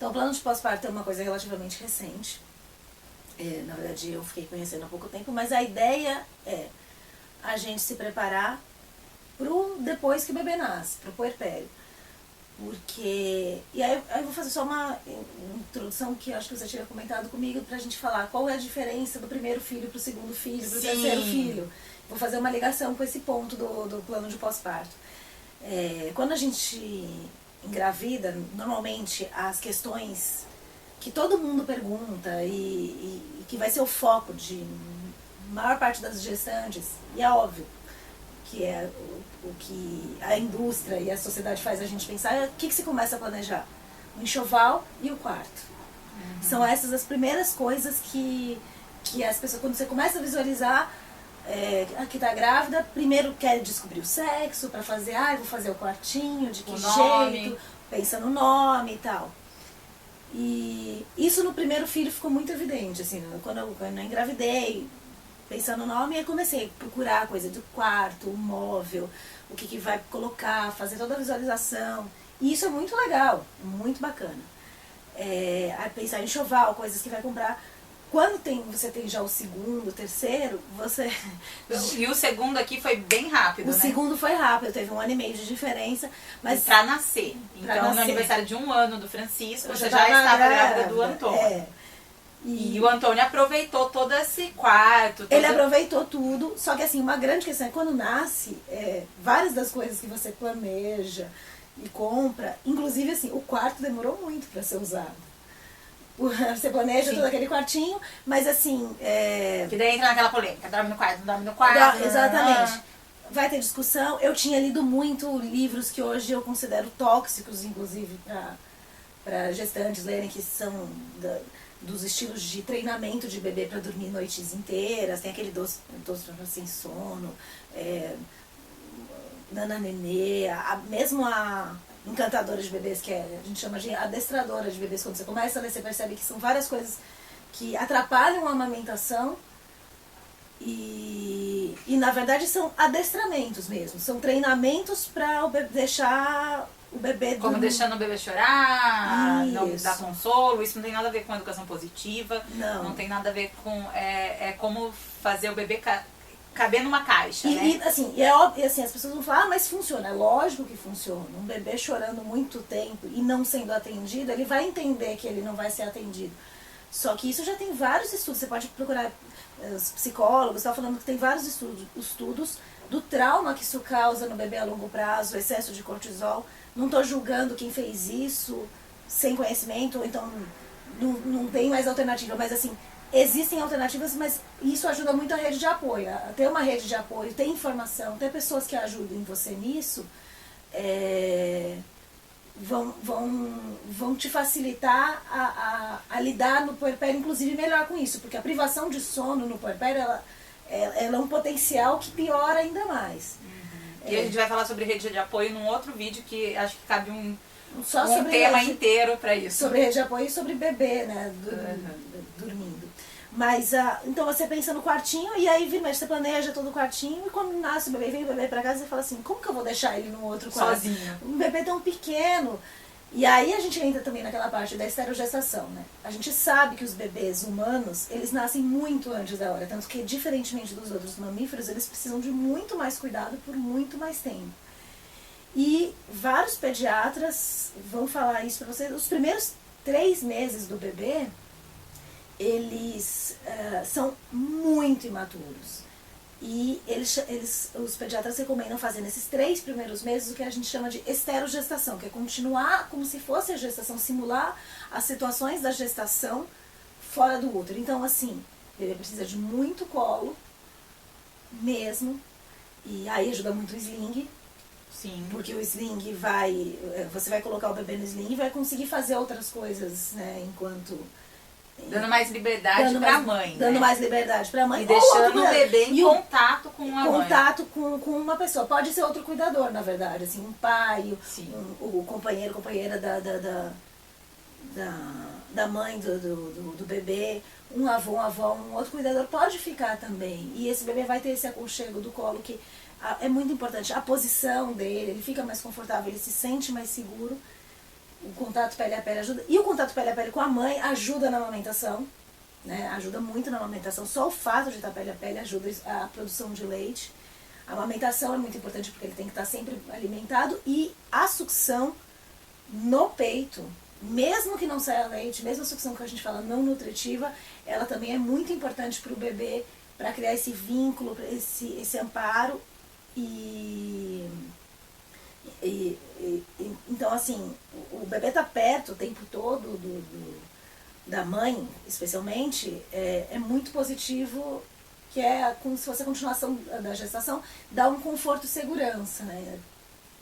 Então o plano de pós-parto é uma coisa relativamente recente. Na verdade eu fiquei conhecendo há pouco tempo, mas a ideia é a gente se preparar pro depois que o bebê nasce, pro puerpério. Porque... E aí eu vou fazer só uma introdução que eu acho que você tinha comentado comigo pra gente falar qual é a diferença do primeiro filho pro segundo filho, pro terceiro filho. Vou fazer uma ligação com esse ponto do plano de pós-parto. Quando a gente engravida, normalmente as questões que todo mundo pergunta e que vai ser o foco de maior parte das gestantes, e é óbvio que é o que a indústria e a sociedade faz a gente pensar, é o que se começa a planejar? O enxoval e o quarto. São essas as primeiras coisas que as pessoas, quando você começa a visualizar que tá grávida, primeiro quer descobrir o sexo, pra fazer, vou fazer o quartinho, de que jeito, pensa no nome e tal. E isso no primeiro filho ficou muito evidente, assim, quando eu engravidei, pensando no nome, eu comecei a procurar coisa do quarto, o móvel, o que vai colocar, fazer toda a visualização. E isso é muito legal, muito bacana. Pensar em enxoval, coisas que vai comprar. Quando você tem já o segundo, o terceiro, você... E o segundo aqui foi bem rápido, né? O segundo foi rápido, teve 1 ano e meio de diferença. Mas pra nascer. Então, no aniversário de 1 ano do Francisco, você já estava grávida do Antônio. E o Antônio aproveitou todo esse quarto. Ele aproveitou tudo, só que assim, uma grande questão é quando nasce, várias das coisas que você planeja e compra, inclusive assim, o quarto demorou muito para ser usado. Você planeja todo aquele quartinho, mas assim... Que daí entra naquela polêmica, dorme no quarto, não dorme no quarto. Exatamente. Vai ter discussão. Eu tinha lido muito livros que hoje eu considero tóxicos, inclusive para gestantes lerem, que são dos estilos de treinamento de bebê para dormir noites inteiras. Tem aquele doce sem sono, Nana Nenê, mesmo a encantadora de bebês, que a gente chama de adestradora de bebês. Quando você começa a ler, você percebe que são várias coisas que atrapalham a amamentação e na verdade são adestramentos mesmo, são treinamentos para deixar o bebê como deixando o bebê chorar, não dar consolo. Isso não tem nada a ver com educação positiva, não tem nada a ver com como fazer o bebê caber numa caixa, né? E assim, é óbvio, assim, as pessoas vão falar, mas funciona. É lógico que funciona. Um bebê chorando muito tempo e não sendo atendido, ele vai entender que ele não vai ser atendido. Só que isso já tem vários estudos. Você pode procurar os psicólogos, estão falando que tem vários estudos do trauma que isso causa no bebê a longo prazo, excesso de cortisol. Não estou julgando quem fez isso sem conhecimento, ou então não tem mais alternativa, mas assim, existem alternativas, mas isso ajuda muito a rede de apoio. A ter uma rede de apoio, ter informação, ter pessoas que ajudem você nisso, vão te facilitar a lidar no puerpério, inclusive melhor com isso, porque a privação de sono no puerpério, ela é um potencial que piora ainda mais. E a gente vai falar sobre rede de apoio num outro vídeo que acho que cabe um sobre tema inteiro para isso. Sobre rede de apoio e sobre bebê, né, dormindo. Mas, então você pensa no quartinho e aí você planeja todo o quartinho e quando nasce o bebê, vem o bebê pra casa, você fala assim, como que eu vou deixar ele no outro quarto? Sozinho. Um bebê tão pequeno. E aí a gente entra também naquela parte da esterogestação, né? A gente sabe que os bebês humanos, eles nascem muito antes da hora, tanto que, diferentemente dos outros mamíferos, eles precisam de muito mais cuidado por muito mais tempo. E vários pediatras vão falar isso pra vocês. Os primeiros 3 meses do bebê, eles são muito imaturos. E os pediatras recomendam fazer nesses 3 primeiros meses o que a gente chama de esterogestação, que é continuar como se fosse a gestação, simular as situações da gestação fora do útero. Então, assim, o bebê precisa de muito colo, mesmo, e aí ajuda muito o sling. Sim. Porque o sling você vai colocar o bebê no sling e vai conseguir fazer outras coisas, né, enquanto... Dando mais liberdade para a mãe. Dando mais liberdade para a mãe. E deixando o bebê em contato com a mãe. Contato com uma pessoa. Pode ser outro cuidador, na verdade. Assim, um pai, o companheiro, companheira da mãe do bebê, um avô, uma avó, um outro cuidador pode ficar também. E esse bebê vai ter esse aconchego do colo que é muito importante. A posição dele, ele fica mais confortável, ele se sente mais seguro. o contato pele a pele ajuda. E o contato pele a pele com a mãe ajuda na amamentação, né? Ajuda muito na amamentação. Só o fato de estar pele a pele ajuda a produção de leite. A amamentação é muito importante porque ele tem que estar sempre alimentado. E a sucção no peito, mesmo que não saia leite, mesmo a sucção que a gente fala não nutritiva, ela também é muito importante para o bebê, para criar esse vínculo, esse amparo. Então, assim, o bebê tá perto o tempo todo da mãe, especialmente, é muito positivo, que é como se fosse a continuação da gestação, dá um conforto e segurança, né,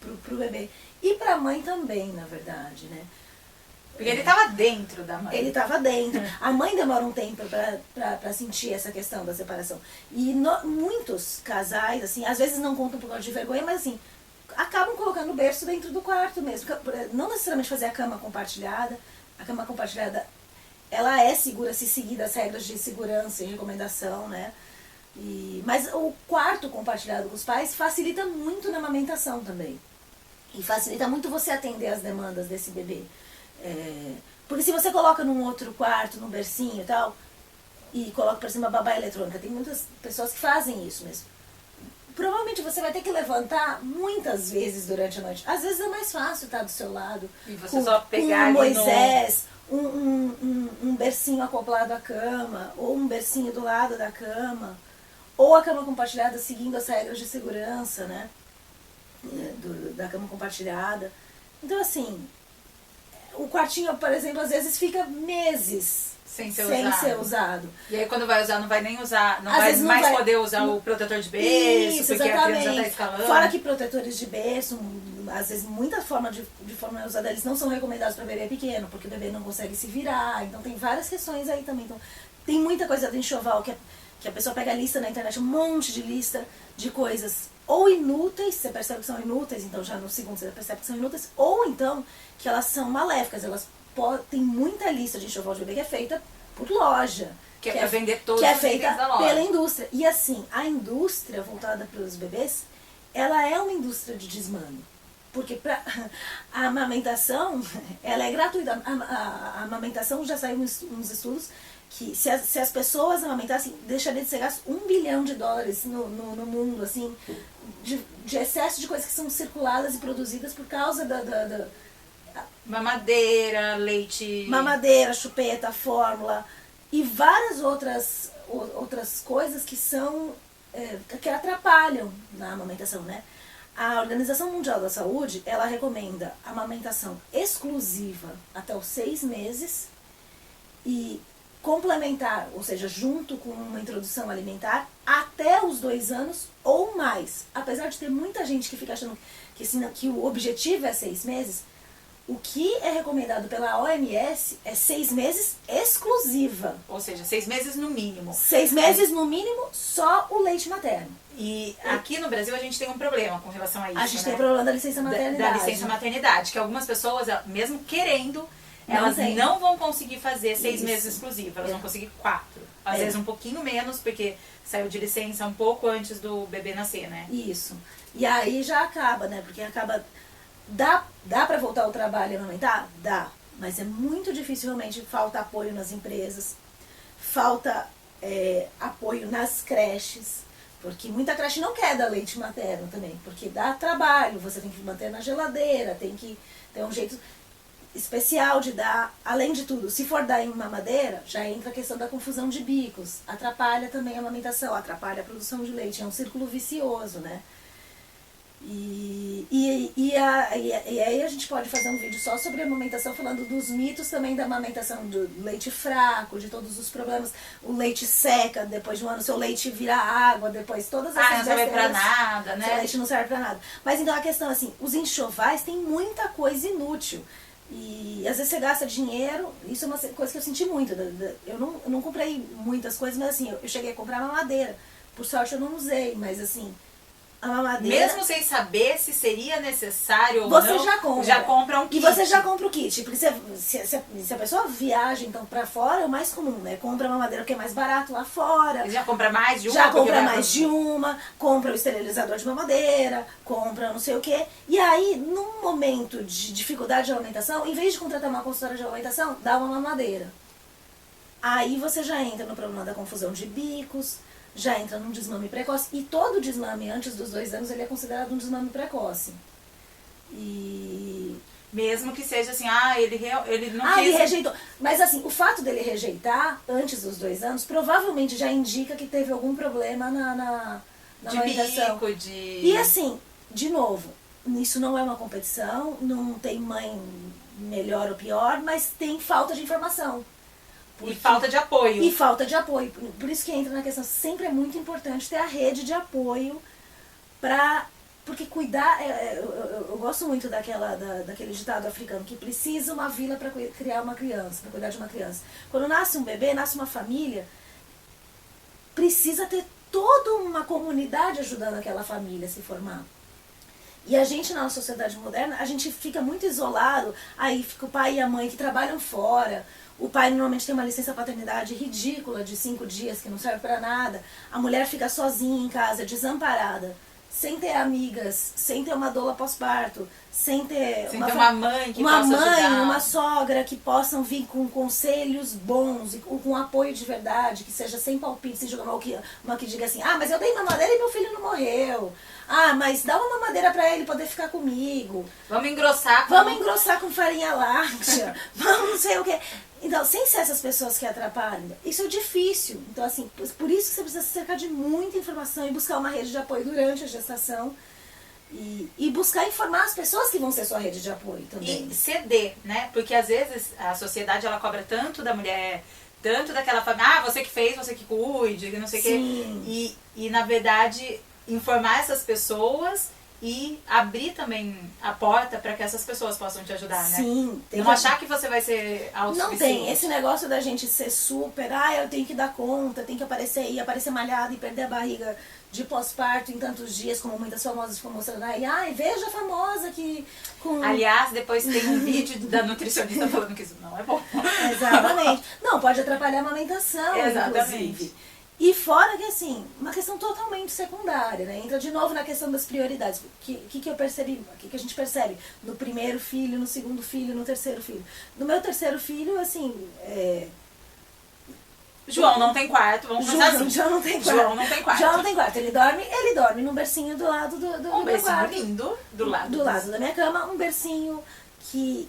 pro bebê. E pra mãe também, na verdade, né. Porque ele estava dentro da mãe. Ele estava dentro. A mãe demora um tempo pra sentir essa questão da separação. E muitos casais, assim, às vezes não contam por causa de vergonha, mas assim, acabam colocando o berço dentro do quarto mesmo. Não necessariamente fazer a cama compartilhada. A cama compartilhada, ela é segura se seguir as regras de segurança e recomendação, né? Mas o quarto compartilhado com os pais facilita muito na amamentação também. E facilita muito você atender as demandas desse bebê. Porque se você coloca num outro quarto, num bercinho e tal, e coloca por cima a babá eletrônica, tem muitas pessoas que fazem isso mesmo. Provavelmente você vai ter que levantar muitas vezes durante a noite. Às vezes é mais fácil estar do seu lado. E você só pegar um Moisés, um bercinho acoplado à cama, ou um bercinho do lado da cama, ou a cama compartilhada seguindo as regras de segurança, né? Da cama compartilhada. Então, assim, o quartinho, por exemplo, às vezes fica meses sem ser usado. E aí quando vai usar, não vai nem usar, não vai mais poder usar o protetor de berço, isso, porque exatamente. a criança já está escalando. Fora que protetores de berço, às vezes muita forma de forma usada, eles não são recomendados para bebê pequeno, porque o bebê não consegue se virar. Então tem várias questões aí também. Então, tem muita coisa do enxoval que a pessoa pega a lista na internet, um monte de lista de coisas ou inúteis, você percebe que são inúteis, então já no segundo você percebe que são inúteis, ou então que elas são maléficas, tem muita lista de enxoval de bebê que é feita por loja. Que é para vender todos os itens da loja. Que é feita pela indústria. E assim, a indústria voltada para os bebês, ela é uma indústria de desmame. Porque a amamentação, ela é gratuita. A amamentação, já saiu uns estudos que se as pessoas amamentassem, deixaria de ser gasto $1 bilhão no mundo, assim, de excesso de coisas que são circuladas e produzidas por causa da mamadeira, leite... Mamadeira, chupeta, fórmula e várias outras coisas que são... que atrapalham na amamentação, né? A Organização Mundial da Saúde, ela recomenda amamentação exclusiva até os 6 meses e complementar, ou seja, junto com uma introdução alimentar, até os 2 anos ou mais. Apesar de ter muita gente que fica achando que o objetivo é 6 meses, o que é recomendado pela OMS é 6 meses exclusiva. Ou seja, 6 meses no mínimo. 6 meses no mínimo, só o leite materno. E aqui no Brasil a gente tem um problema com relação a isso, A gente tem né? o problema da licença maternidade. Da licença maternidade, que algumas pessoas, mesmo querendo, elas não vão conseguir fazer 6 meses exclusivos, elas vão conseguir 4. Às vezes um pouquinho menos, porque saiu de licença um pouco antes do bebê nascer, né? Isso. E aí já acaba, né? Porque acaba... Dá pra voltar ao trabalho e amamentar? Dá. Mas é muito difícil, realmente, falta apoio nas empresas, falta apoio nas creches, porque muita creche não quer dar leite materno também, porque dá trabalho, você tem que manter na geladeira, tem que ter um jeito especial de dar. Além de tudo, se for dar em mamadeira, já entra a questão da confusão de bicos, atrapalha também a amamentação, atrapalha a produção de leite, é um círculo vicioso, né? E aí a gente pode fazer um vídeo só sobre a amamentação, falando dos mitos também da amamentação, do leite fraco, de todos os problemas. O leite seca depois de um ano, seu leite vira água, depois todas essas não serve pra nada, né? Seu leite não serve pra nada. Mas então a questão assim, os enxovais tem muita coisa inútil. E às vezes você gasta dinheiro, isso é uma coisa que eu senti muito. Eu não comprei muitas coisas, mas assim, eu cheguei a comprar mamadeira. Por sorte eu não usei, mas assim... a mamadeira... Mesmo sem saber se seria necessário ou você não, já compra um kit. E você já compra o kit. Porque se a pessoa viaja, então, pra fora, é o mais comum, né? Compra a mamadeira que é mais barato lá fora. Ele já compra mais de uma. Já compra mais de uma, compra o esterilizador de mamadeira, compra não sei o quê. E aí, num momento de dificuldade de amamentação, em vez de contratar uma consultora de amamentação, dá uma mamadeira. Aí você já entra no problema da confusão de bicos, já entra num desmame precoce. E todo desmame antes dos 2 anos, ele é considerado um desmame precoce. E... Mesmo que seja assim, ele não quis... ele rejeitou. Mas assim, o fato dele rejeitar antes dos 2 anos, provavelmente já indica que teve algum problema na amamentação. E assim, de novo, isso não é uma competição, não tem mãe melhor ou pior, mas tem falta de informação. E falta de apoio. E falta de apoio. Por isso que entra na questão, sempre é muito importante ter a rede de apoio porque cuidar, eu gosto muito daquele ditado africano, que precisa uma vila para criar uma criança, para cuidar de uma criança. Quando nasce um bebê, nasce uma família, precisa ter toda uma comunidade ajudando aquela família a se formar. E a gente, na sociedade moderna, a gente fica muito isolado, aí fica o pai e a mãe que trabalham fora. O pai normalmente tem uma licença paternidade ridícula de 5 dias, que não serve para nada. A mulher fica sozinha em casa, desamparada, sem ter amigas, sem ter uma doula pós-parto, sem ter uma mãe que uma possa mãe, ajudar. Uma sogra que possam vir com conselhos bons, e com apoio de verdade, que seja sem palpite, sem jogar uma que diga assim, mas eu dei mamadeira e meu filho não morreu. Mas dá uma mamadeira pra ele poder ficar comigo. Vamos engrossar com farinha láctea. Vamos não sei o que. Então, sem ser essas pessoas que atrapalham, isso é difícil. Então, assim, por isso que você precisa se cercar de muita informação e buscar uma rede de apoio durante a gestação. E buscar informar as pessoas que vão ser sua rede de apoio também. E ceder, né? Porque às vezes a sociedade ela cobra tanto da mulher, tanto daquela família, você que fez, você que cuide, não sei o quê. E na verdade, informar essas pessoas e abrir também a porta para que essas pessoas possam te ajudar, né? Sim. Não achar que você vai ser autossuficiente. Não tem. Esse negócio da gente ser super, eu tenho que dar conta, tenho que aparecer malhada e perder a barriga de pós-parto em tantos dias, como muitas famosas ficam mostrando aí. Veja a famosa que... Aliás, depois tem um vídeo da nutricionista falando que isso não é bom. Exatamente. Não, pode atrapalhar a amamentação, exatamente. Inclusive. E fora que, assim, uma questão totalmente secundária, né? Entra de novo na questão das prioridades. O que eu percebi, o que a gente percebe no primeiro filho, no segundo filho, no terceiro filho. No meu terceiro filho, assim, João não tem quarto, vamos começar assim. João não tem quarto. João não tem quarto. João não tem quarto. Ele dorme num bercinho do lado do meu quarto. Um bercinho lindo do lado da minha cama, um bercinho que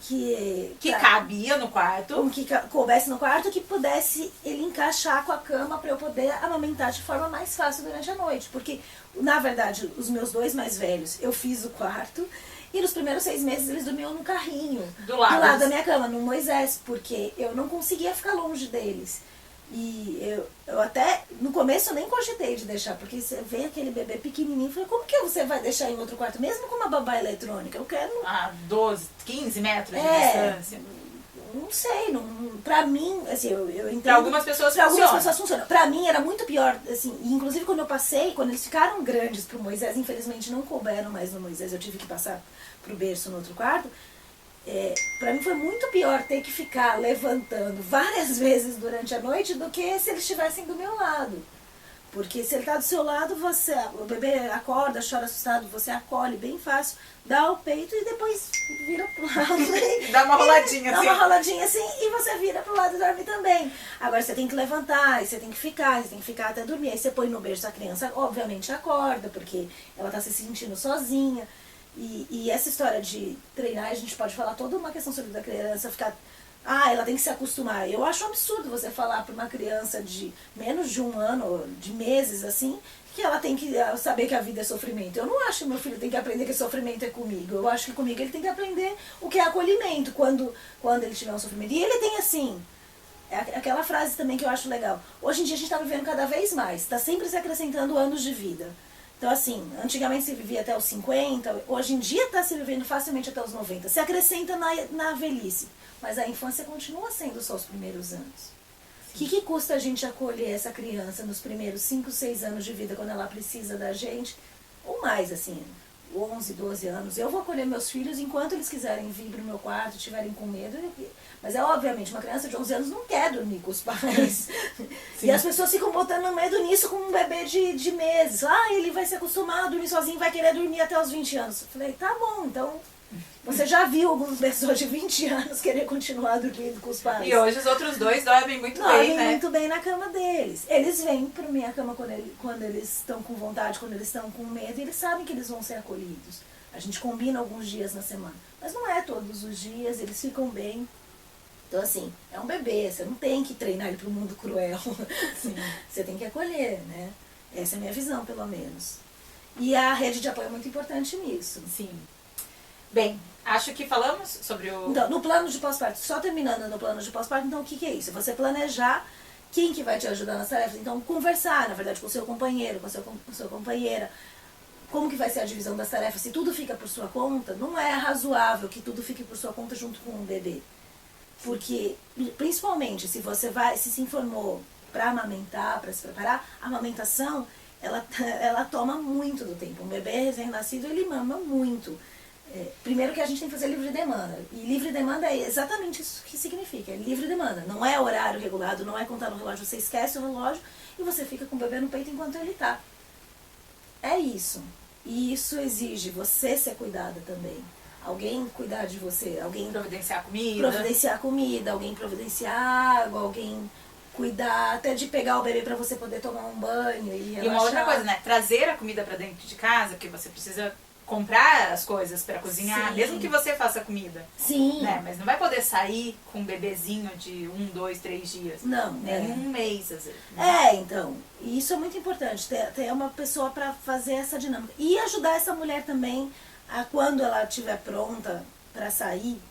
cabia no quarto. Que coubesse no quarto, que pudesse ele encaixar com a cama para eu poder amamentar de forma mais fácil durante a noite. Porque, na verdade, os meus 2 mais velhos, eu fiz o quarto. E nos primeiros 6 meses eles dormiam no carrinho. Do lado da minha cama, no Moisés. Porque eu não conseguia ficar longe deles. E eu até, no começo eu nem cogitei de deixar, porque você vê aquele bebê pequenininho e fala, como que você vai deixar em outro quarto, mesmo com uma babá eletrônica? Eu quero... 12, 15 metros de distância. Não sei, pra mim, assim, eu entendo... Pra algumas pessoas funciona. Pra mim era muito pior, assim, e inclusive quando eu passei, quando eles ficaram grandes pro Moisés, infelizmente não couberam mais no Moisés, eu tive que passar pro berço no outro quarto. Pra mim foi muito pior ter que ficar levantando várias vezes durante a noite do que se eles estivessem do meu lado. Porque se ele está do seu lado, o bebê acorda, chora assustado, você acolhe bem fácil, dá o peito e depois vira pro lado. Dá uma roladinha assim. Dá uma roladinha assim e você vira pro lado e dorme também. Agora você tem que levantar, você tem que ficar até dormir. Aí você põe no berço, a criança obviamente acorda, porque ela está se sentindo sozinha. E essa história de treinar, a gente pode falar toda uma questão sobre a criança ficar... ela tem que se acostumar. Eu acho um absurdo você falar para uma criança de menos de 1 ano, de meses, assim, que ela tem que saber que a vida é sofrimento. Eu não acho que meu filho tem que aprender que sofrimento é comigo. Eu acho que comigo ele tem que aprender o que é acolhimento quando ele tiver um sofrimento. E ele tem, assim... aquela frase também que eu acho legal. Hoje em dia a gente está vivendo cada vez mais. Está sempre se acrescentando anos de vida. Então, assim, antigamente se vivia até os 50, hoje em dia está se vivendo facilmente até os 90. Se acrescenta na velhice, mas a infância continua sendo só os primeiros anos. O que custa a gente acolher essa criança nos primeiros 5, 6 anos de vida, quando ela precisa da gente, ou mais, assim, 11, 12 anos, eu vou acolher meus filhos enquanto eles quiserem vir pro meu quarto, estiverem com medo. Mas é obviamente, uma criança de 11 anos não quer dormir com os pais. E as pessoas ficam botando medo nisso com um bebê de meses. Ah, ele vai se acostumar a dormir sozinho, vai querer dormir até os 20 anos. Eu falei, tá bom, então você já viu algumas pessoas de 20 anos querer continuar dormindo com os pais. E hoje os outros dois dormem muito bem, né? Dormem muito bem na cama deles. Eles vêm pra minha cama quando eles estão com vontade, quando eles estão com medo, e eles sabem que eles vão ser acolhidos. A gente combina alguns dias na semana. Mas não é todos os dias, eles ficam bem. Então, assim, é um bebê, você não tem que treinar ele pro mundo cruel. Sim. Você tem que acolher, né? Essa é a minha visão, pelo menos. E a rede de apoio é muito importante nisso. Sim. Bem, acho que falamos sobre o... Então, no plano de pós-parto, só terminando no plano de pós-parto, então o que é isso? Você planejar quem que vai te ajudar nas tarefas. Então, conversar, na verdade, com o seu companheiro, com a sua companheira. Como que vai ser a divisão das tarefas? Se tudo fica por sua conta, não é razoável que tudo fique por sua conta junto com o bebê. Porque, principalmente, se você se informou para amamentar, para se preparar, a amamentação, ela toma muito do tempo. Um bebê recém-nascido, ele mama muito. Primeiro que a gente tem que fazer livre demanda. E livre demanda é exatamente isso que significa. É livre demanda. Não é horário regulado, não é contar no relógio. Você esquece o relógio e você fica com o bebê no peito enquanto ele está. É isso. E isso exige você ser cuidada também. Alguém cuidar de você, alguém providenciar comida, alguém providenciar água, alguém cuidar até de pegar o bebê para você poder tomar um banho e relaxar. E uma outra coisa, né? Trazer a comida para dentro de casa, porque você precisa comprar as coisas para cozinhar, Sim. mesmo que você faça comida. Sim. Né? Mas não vai poder sair com um bebezinho de 1, 2, 3 dias. Não. Nem um mês, às vezes. Né? Então. E isso é muito importante, ter uma pessoa para fazer essa dinâmica. E ajudar essa mulher também a, quando ela estiver pronta para sair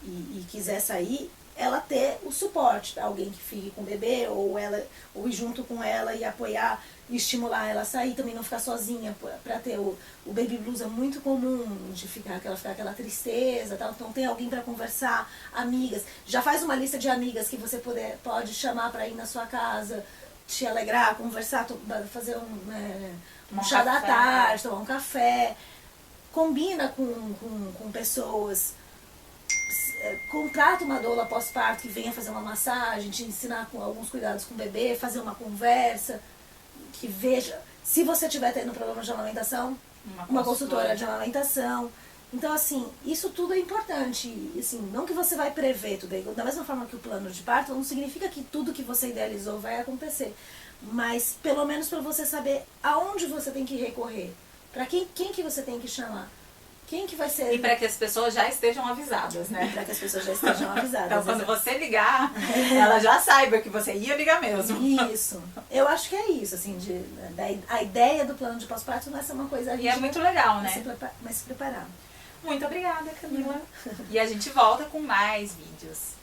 e quiser sair, ela ter o suporte, alguém que fique com o bebê ou ir junto com ela e apoiar e estimular ela a sair, também não ficar sozinha, para ter o baby blues é muito comum de ficar aquela tristeza, tal. Então tem alguém para conversar, amigas, já faz uma lista de amigas que você pode chamar para ir na sua casa, te alegrar, conversar, fazer um chá da tarde, tomar um café, combina com pessoas. Contrata uma doula pós-parto que venha fazer uma massagem, te ensinar com alguns cuidados com o bebê, fazer uma conversa, que veja. Se você estiver tendo problema de amamentação, uma consultora de amamentação. Então, assim, isso tudo é importante. Assim, não que você vai prever tudo. Da mesma forma que o plano de parto, não significa que tudo que você idealizou vai acontecer. Mas, pelo menos para você saber aonde você tem que recorrer. Para quem que você tem que chamar. Quem que vai ser... E para que as pessoas já estejam avisadas, né? E para que as pessoas já estejam avisadas. Então, quando você ligar, ela já saiba que você ia ligar mesmo. Isso. Eu acho que é isso, assim, a ideia do plano de pós-parto não é ser uma coisa rígida. E é muito legal, né? Mas se preparar. Muito obrigada, Camila. E a gente volta com mais vídeos.